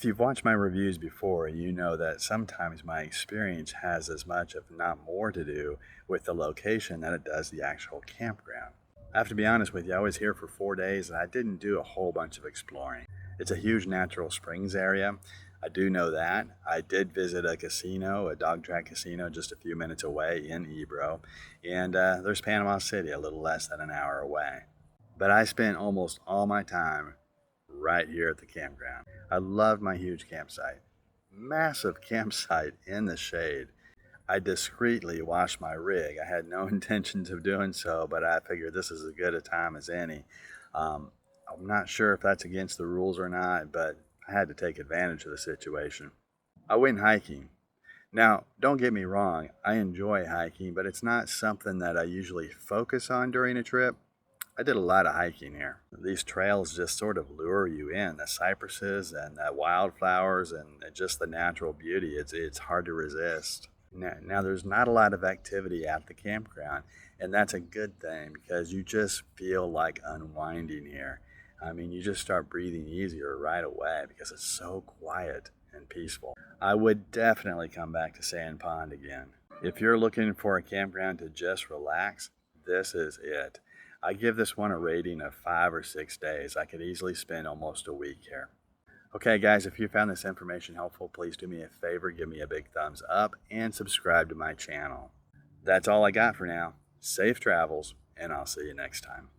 If you've watched my reviews before, you know that sometimes my experience has as much, if not more, to do with the location than it does the actual campground. I have to be honest with you, I was here for 4 days and I didn't do a whole bunch of exploring. It's a huge natural springs area. I do know that. I did visit a casino, a dog track casino, just a few minutes away in Ebro. And there's Panama City, a little less than an hour away. But I spent almost all my time right here at the campground. I love my huge campsite. Massive campsite in the shade. I discreetly washed my rig. I had no intentions of doing so, but I figured this is as good a time as any. Um, I'm not sure if that's against the rules or not, but I had to take advantage of the situation. I went hiking. Now, don't get me wrong, I enjoy hiking, but it's not something that I usually focus on during a trip. I did a lot of hiking here. These trails just sort of lure you in. The cypresses and the wildflowers and just the natural beauty, it's hard to resist. Now, there's not a lot of activity at the campground, and that's a good thing because you just feel like unwinding here. I mean, you just start breathing easier right away because it's so quiet and peaceful. I would definitely come back to Sand Pond again. If you're looking for a campground to just relax, this is it. I give this one a rating of 5 or 6 days. I could easily spend almost a week here. Okay, guys, if you found this information helpful, please do me a favor, give me a big thumbs up, and subscribe to my channel. That's all I got for now. Safe travels, and I'll see you next time.